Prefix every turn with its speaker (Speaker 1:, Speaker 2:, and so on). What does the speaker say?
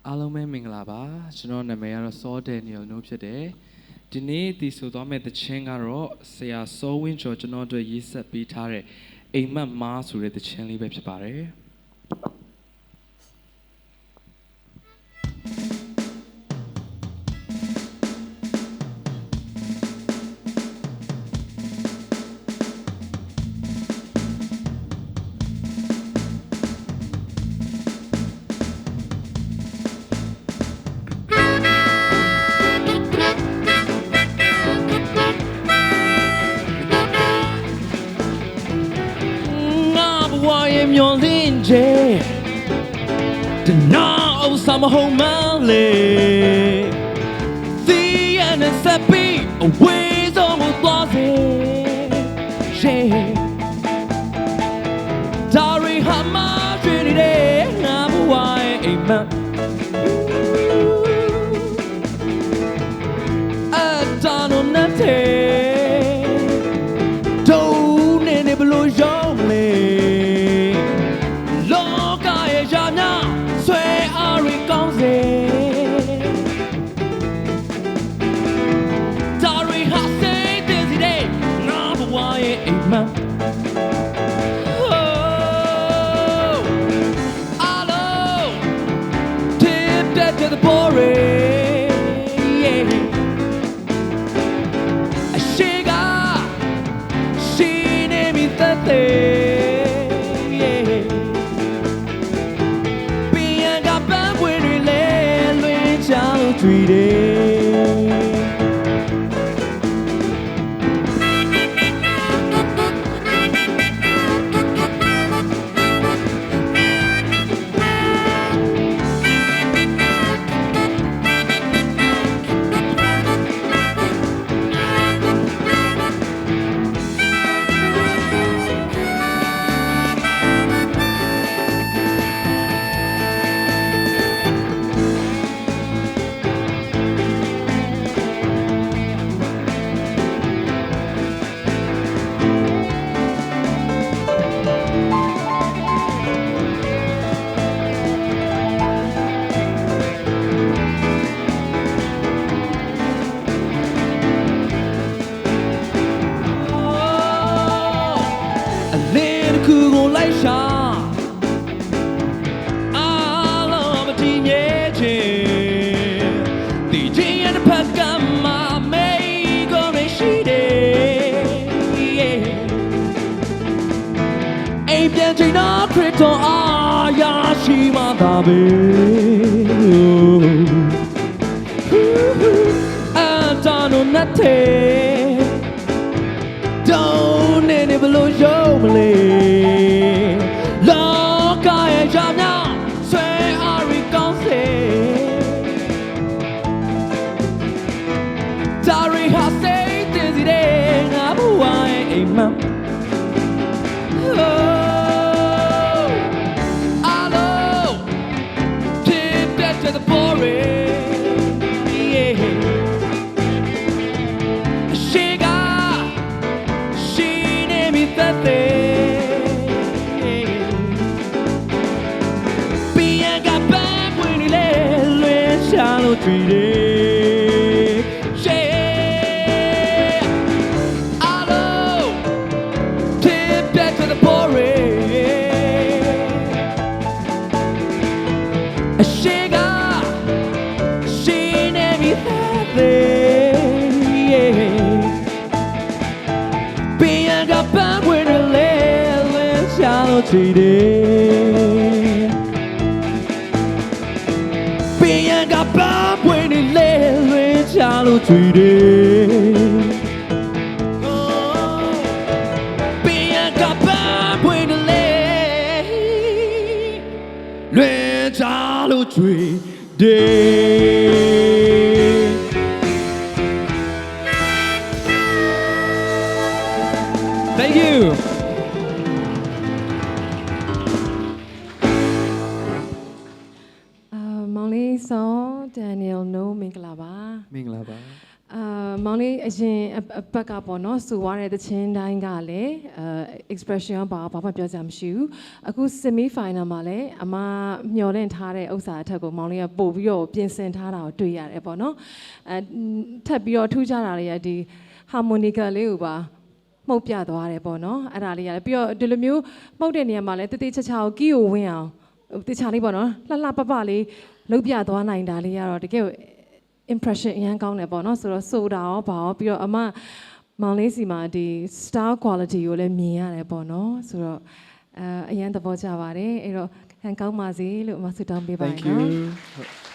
Speaker 1: အားလုံးပဲမင်္ဂလာပါကျွန်တော်နာမည်ကတော့ Saw Daniel နှုတ်ဖြစ်တယ်ဒီနေ့ဒီဆိုသွားမယ့်သချင်းကတော့ဆရာစောဝင်းကျော်ကျွန်တော်တို့ရေးဆက်ပေးထားတဲ့အိမ်မက်မားဆိုတဲ့သချင်းလေးပဲဖြစ်ပါတယ်မျောလင်းကျဲတနာအဆမဟုံမလေသီးရနဲ့ဆက်ပြီးအဝေးဆုံးကိုသွားစေရှေးဒါရီဟာမရွှေနေတဲ့ငါဘဝရဲ့အိမ်မက်အတားလို့နဲ့ဒုံနေနေဘလို့ရောင်းလေTo the boring, yeah. She named me that day, yeah. Being a bad when we lay, when child treated. China Crypto Ayashima Dabe Antano Nate Don't any below Jomle Loka Jana Say Ari Gonse Dari Hase Dizide Nabuai Imam To the boring, yeah. She named me that day. Being got back when he let shallow treated. Yeah, I love tip back to the boring. Being a bad when you let shallow treated. Being a bad when you let shallow treated. Being a bad when you let shallow treated. Thank you.
Speaker 2: Molly Saw Daniel No Minglaba.
Speaker 1: Minglaba.
Speaker 2: မောင်လေးအရင်ဘက်ကပေါ့နော်စူသွားတဲ့တချင်းတိုင်းကလည်းexpression ဘာမှပြောကြမရှိဘူးအခု semi final မှာလည်းအမမျော်လင့်ထားတဲ့ဥစ္စာအထက်ကိုမောင်လေးကပို့ပြီးတော့ပြင်ဆင်ထားတာကိုတွေ့ရတယ်ပေါ့နော်ထပ်ပြီးတော့ထူးခြားတာတွေကဒီ harmonica လေးကိုပါမှုတ်ပြသွားတယ်ပေါ့နော်အဲ့ဒါလေးရတယ်ပြီးတော့ဒီလိုမျိုးမှုတ်တဲ့နေရာမှာလည်းတေးသေးချာချာကိုကီးကိုဝင်းအောင်တေချာလေးပေါ့နော်လှပပလေးလုတ်ပြသွားနိုင်တာလေးကတော့တကယ် impression အရင်ကောင်းတယ်ပေါ့နော်ဆိုတော့ဆိုတာရောဘာရောပြီးတော့အမမောင်လေးစီမှာဒီ star quality ကိုလည်းမြင်ရတယ်ပေါ့နော်ဆိုတော့အရင်သဘောကျပါတယ်အဲ့တော့ခံကောင်းပါစေလို့အမဆုတောင်းပေးပါရ
Speaker 1: Thank
Speaker 2: နော်
Speaker 1: you